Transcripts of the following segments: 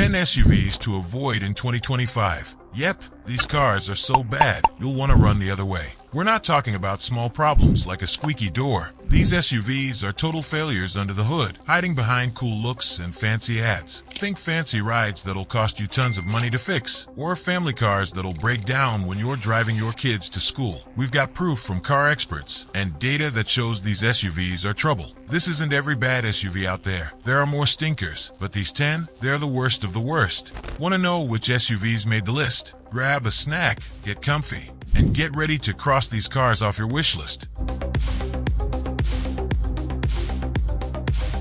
10 SUVs to avoid in 2025. Yep, these cars are so bad, you'll want to run the other way. We're not talking about small problems like a squeaky door. These SUVs are total failures under the hood, hiding behind cool looks and fancy ads. Think fancy rides that'll cost you tons of money to fix, or family cars that'll break down when you're driving your kids to school. We've got proof from car experts and data that shows these SUVs are trouble. This isn't every bad SUV out there. There are more stinkers, but these 10, they're the worst of the worst. Want to know which SUVs made the list? Grab a snack, get comfy, and get ready to cross these cars off your wish list.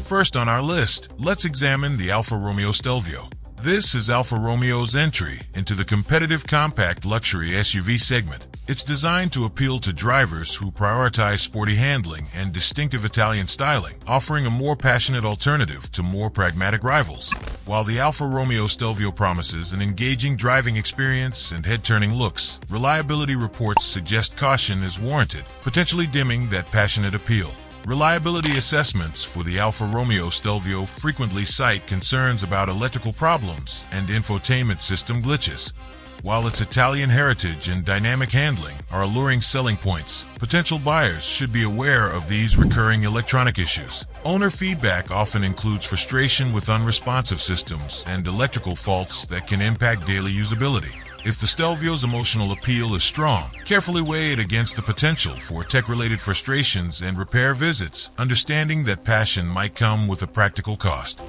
First on our list, let's examine the Alfa Romeo Stelvio. This is Alfa Romeo's entry into the competitive compact luxury SUV segment. It's designed to appeal to drivers who prioritize sporty handling and distinctive Italian styling, offering a more passionate alternative to more pragmatic rivals. While the Alfa Romeo Stelvio promises an engaging driving experience and head-turning looks, reliability reports suggest caution is warranted, potentially dimming that passionate appeal. Reliability assessments for the Alfa Romeo Stelvio frequently cite concerns about electrical problems and infotainment system glitches. While its Italian heritage and dynamic handling are alluring selling points, potential buyers should be aware of these recurring electronic issues. Owner feedback often includes frustration with unresponsive systems and electrical faults that can impact daily usability. If the Stelvio's emotional appeal is strong, carefully weigh it against the potential for tech-related frustrations and repair visits, understanding that passion might come with a practical cost.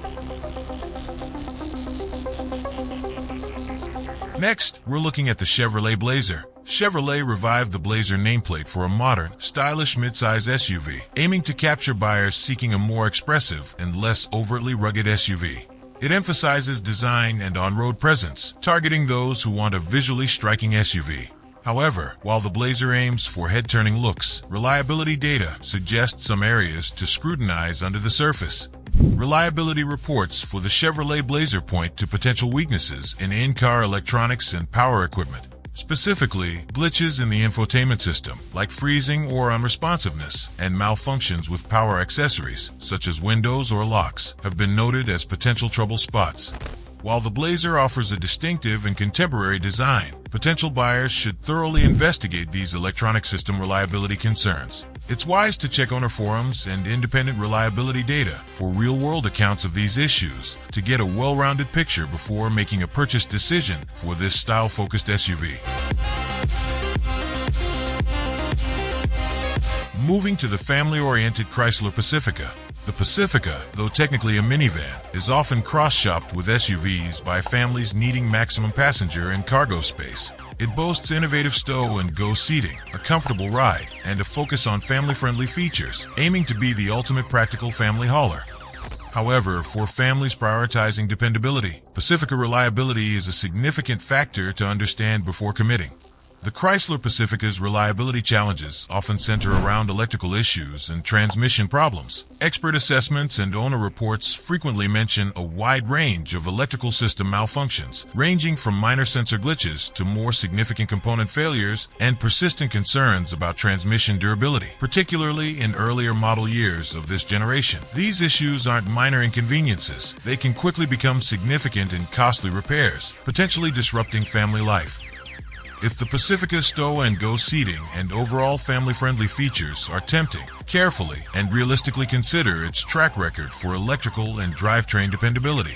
Next, we're looking at the Chevrolet Blazer. Chevrolet revived the Blazer nameplate for a modern, stylish midsize SUV, aiming to capture buyers seeking a more expressive and less overtly rugged SUV. It emphasizes design and on-road presence, targeting those who want a visually striking SUV. However, while the Blazer aims for head-turning looks, reliability data suggests some areas to scrutinize under the surface. Reliability reports for the Chevrolet Blazer point to potential weaknesses in in-car electronics and power equipment. Specifically, glitches in the infotainment system, like freezing or unresponsiveness, and malfunctions with power accessories, such as windows or locks, have been noted as potential trouble spots. While the Blazer offers a distinctive and contemporary design, potential buyers should thoroughly investigate these electronic system reliability concerns. It's wise to check owner forums and independent reliability data for real-world accounts of these issues to get a well-rounded picture before making a purchase decision for this style-focused SUV. Moving to the family-oriented Chrysler Pacifica. The Pacifica, though technically a minivan, is often cross-shopped with SUVs by families needing maximum passenger and cargo space. It boasts innovative stow-and-go seating, a comfortable ride, and a focus on family-friendly features, aiming to be the ultimate practical family hauler. However, for families prioritizing dependability, Pacifica reliability is a significant factor to understand before committing. The Chrysler Pacifica's reliability challenges often center around electrical issues and transmission problems. Expert assessments and owner reports frequently mention a wide range of electrical system malfunctions, ranging from minor sensor glitches to more significant component failures and persistent concerns about transmission durability, particularly in earlier model years of this generation. These issues aren't minor inconveniences. They can quickly become significant and costly repairs, potentially disrupting family life. If the Pacifica's stow-and-go seating and overall family-friendly features are tempting, carefully and realistically consider its track record for electrical and drivetrain dependability.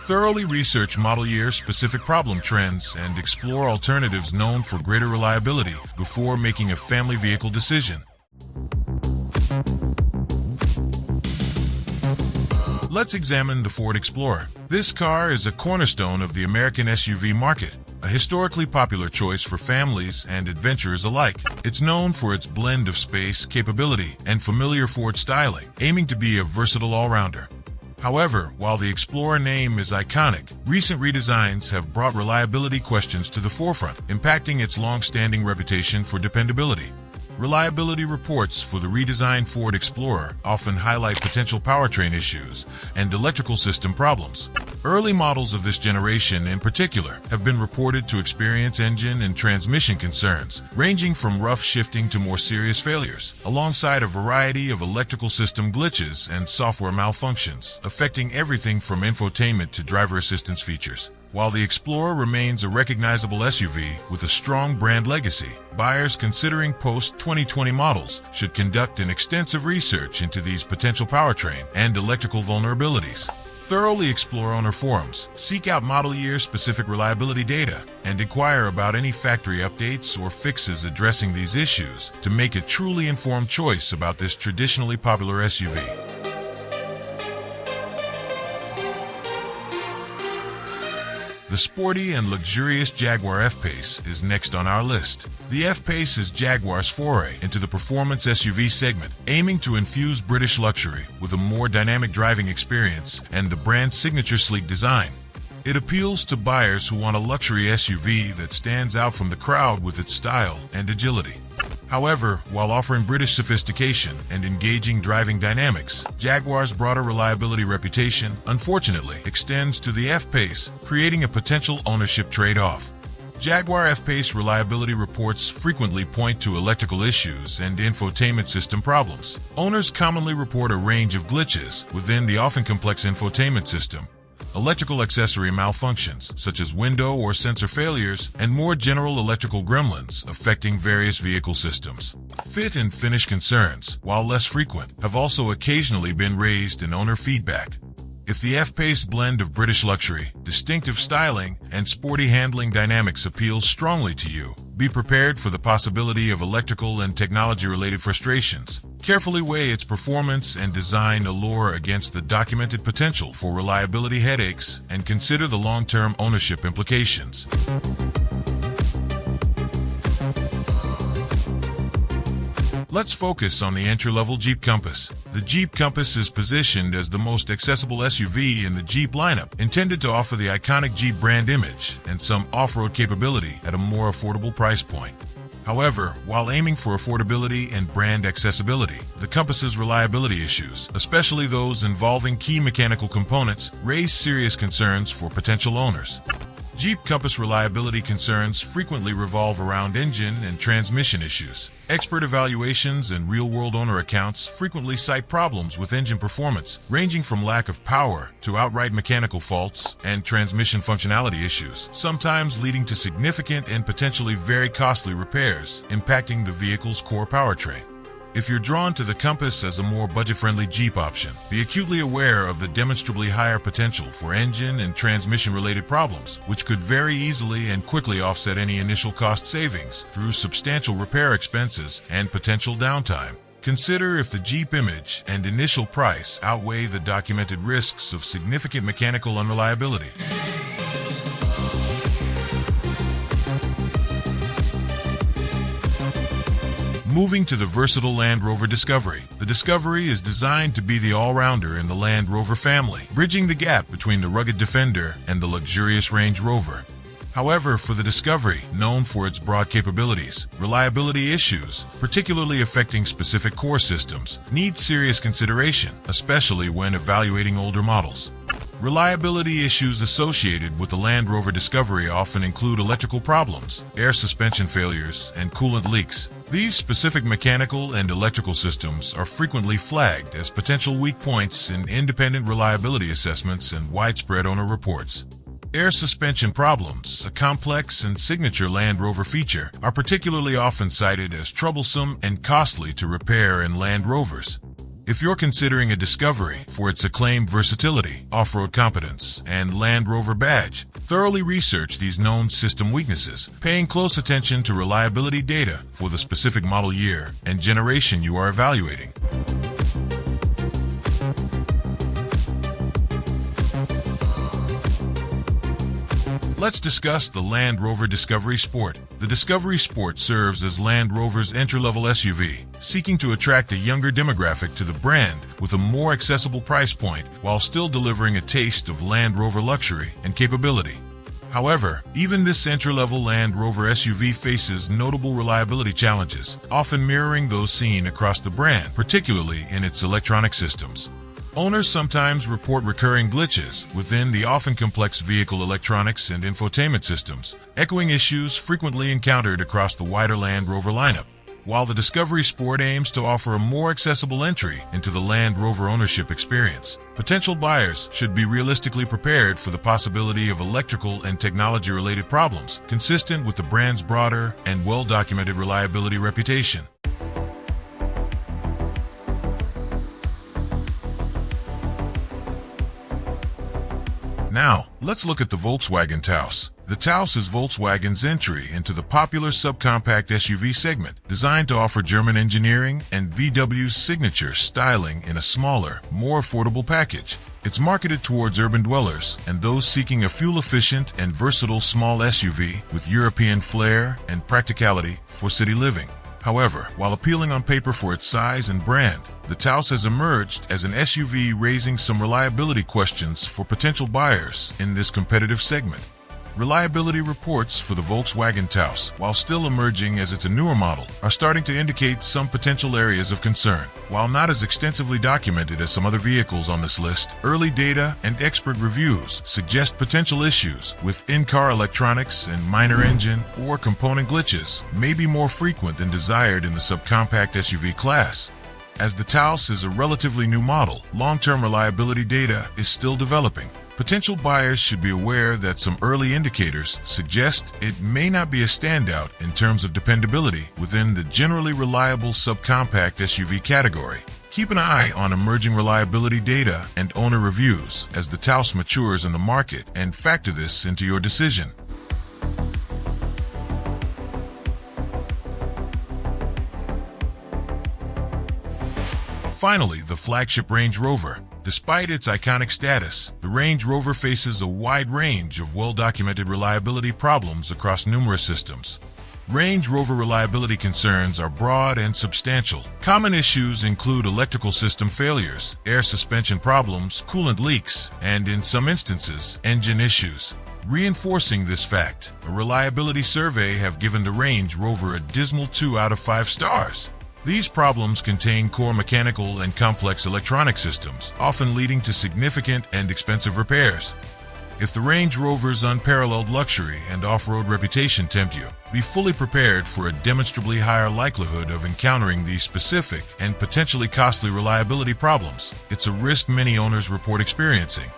Thoroughly research model year-specific problem trends and explore alternatives known for greater reliability before making a family vehicle decision. Let's examine the Ford Explorer. This car is a cornerstone of the American SUV market, a historically popular choice for families and adventurers alike. It's known for its blend of space, capability, and familiar Ford styling, aiming to be a versatile all-rounder. However, while the Explorer name is iconic, recent redesigns have brought reliability questions to the forefront, impacting its long-standing reputation for dependability. Reliability reports for the redesigned Ford Explorer often highlight potential powertrain issues and electrical system problems. Early models of this generation in particular have been reported to experience engine and transmission concerns, ranging from rough shifting to more serious failures, alongside a variety of electrical system glitches and software malfunctions, affecting everything from infotainment to driver assistance features. While the Explorer remains a recognizable SUV with a strong brand legacy, buyers considering post-2020 models should conduct an extensive research into these potential powertrain and electrical vulnerabilities. Thoroughly explore owner forums, seek out model year-specific reliability data, and inquire about any factory updates or fixes addressing these issues to make a truly informed choice about this traditionally popular SUV. The sporty and luxurious Jaguar F-Pace is next on our list. The F-Pace is Jaguar's foray into the performance SUV segment, aiming to infuse British luxury with a more dynamic driving experience and the brand's signature sleek design. It appeals to buyers who want a luxury SUV that stands out from the crowd with its style and agility. However, while offering British sophistication and engaging driving dynamics, Jaguar's broader reliability reputation, unfortunately, extends to the F-Pace, creating a potential ownership trade-off. Jaguar F-Pace reliability reports frequently point to electrical issues and infotainment system problems. Owners commonly report a range of glitches within the often complex infotainment system, electrical accessory malfunctions such as window or sensor failures, and more general electrical gremlins affecting various vehicle systems. Fit and finish concerns, while less frequent, have also occasionally been raised in owner feedback. If the F-Pace blend of British luxury, distinctive styling, and sporty handling dynamics appeals strongly to you, be prepared for the possibility of electrical and technology-related frustrations. Carefully weigh its performance and design allure against the documented potential for reliability headaches, and consider the long-term ownership implications. Let's focus on the entry-level Jeep Compass. The Jeep Compass is positioned as the most accessible SUV in the Jeep lineup, intended to offer the iconic Jeep brand image and some off-road capability at a more affordable price point. However, while aiming for affordability and brand accessibility, the Compass's reliability issues, especially those involving key mechanical components, raise serious concerns for potential owners. Jeep Compass reliability concerns frequently revolve around engine and transmission issues. Expert evaluations and real-world owner accounts frequently cite problems with engine performance, ranging from lack of power to outright mechanical faults and transmission functionality issues, sometimes leading to significant and potentially very costly repairs, impacting the vehicle's core powertrain. If you're drawn to the Compass as a more budget-friendly Jeep option, be acutely aware of the demonstrably higher potential for engine and transmission-related problems, which could very easily and quickly offset any initial cost savings through substantial repair expenses and potential downtime. Consider if the Jeep image and initial price outweigh the documented risks of significant mechanical unreliability. Moving to the versatile Land Rover Discovery. The Discovery is designed to be the all-rounder in the Land Rover family, bridging the gap between the rugged Defender and the luxurious Range Rover. However, for the Discovery, known for its broad capabilities, reliability issues, particularly affecting specific core systems, need serious consideration, especially when evaluating older models. Reliability issues associated with the Land Rover Discovery often include electrical problems, air suspension failures, and coolant leaks. These specific mechanical and electrical systems are frequently flagged as potential weak points in independent reliability assessments and widespread owner reports. Air suspension problems, a complex and signature Land Rover feature, are particularly often cited as troublesome and costly to repair in Land Rovers. If you're considering a Discovery for its acclaimed versatility, off-road competence, and Land Rover badge, thoroughly research these known system weaknesses, paying close attention to reliability data for the specific model year and generation you are evaluating. Let's discuss the Land Rover Discovery Sport. The Discovery Sport serves as Land Rover's entry-level SUV, seeking to attract a younger demographic to the brand with a more accessible price point while still delivering a taste of Land Rover luxury and capability. However, even this entry-level Land Rover SUV faces notable reliability challenges, often mirroring those seen across the brand, particularly in its electronic systems. Owners sometimes report recurring glitches within the often complex vehicle electronics and infotainment systems, echoing issues frequently encountered across the wider Land Rover lineup. While the Discovery Sport aims to offer a more accessible entry into the Land Rover ownership experience, potential buyers should be realistically prepared for the possibility of electrical and technology-related problems consistent with the brand's broader and well-documented reliability reputation. Now, let's look at the Volkswagen Taos. The Taos is Volkswagen's entry into the popular subcompact SUV segment, designed to offer German engineering and VW's signature styling in a smaller, more affordable package. It's marketed towards urban dwellers and those seeking a fuel-efficient and versatile small SUV with European flair and practicality for city living. However, while appealing on paper for its size and brand, the Taos has emerged as an SUV, raising some reliability questions for potential buyers in this competitive segment. Reliability reports for the Volkswagen Taos, while still emerging as it's a newer model, are starting to indicate some potential areas of concern. While not as extensively documented as some other vehicles on this list, early data and expert reviews suggest potential issues with in-car electronics and minor engine or component glitches may be more frequent than desired in the subcompact SUV class. As the Taos is a relatively new model, long-term reliability data is still developing. Potential buyers should be aware that some early indicators suggest it may not be a standout in terms of dependability within the generally reliable subcompact SUV category. Keep an eye on emerging reliability data and owner reviews as the Taos matures in the market, and factor this into your decision. Finally, the flagship Range Rover. Despite its iconic status, the Range Rover faces a wide range of well-documented reliability problems across numerous systems. Range Rover reliability concerns are broad and substantial. Common issues include electrical system failures, air suspension problems, coolant leaks, and in some instances, engine issues. Reinforcing this fact, a reliability survey have given the Range Rover a dismal 2 out of 5 stars. These problems contain core mechanical and complex electronic systems, often leading to significant and expensive repairs. If the Range Rover's unparalleled luxury and off-road reputation tempt you, be fully prepared for a demonstrably higher likelihood of encountering these specific and potentially costly reliability problems. It's a risk many owners report experiencing.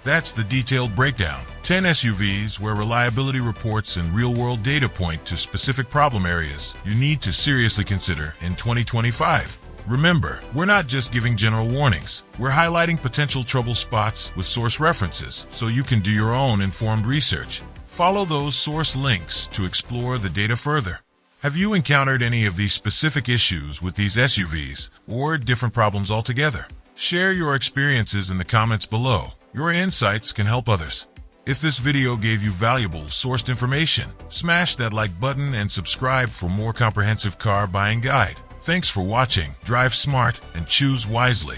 That's the detailed breakdown. 10 SUVs where reliability reports and real-world data point to specific problem areas you need to seriously consider in 2025. Remember, we're not just giving general warnings. We're highlighting potential trouble spots with source references so you can do your own informed research. Follow those source links to explore the data further. Have you encountered any of these specific issues with these SUVs or different problems altogether? Share your experiences in the comments below. Your insights can help others. If this video gave you valuable sourced information, smash that like button and subscribe for more comprehensive car buying guide. Thanks for watching. Drive smart and choose wisely.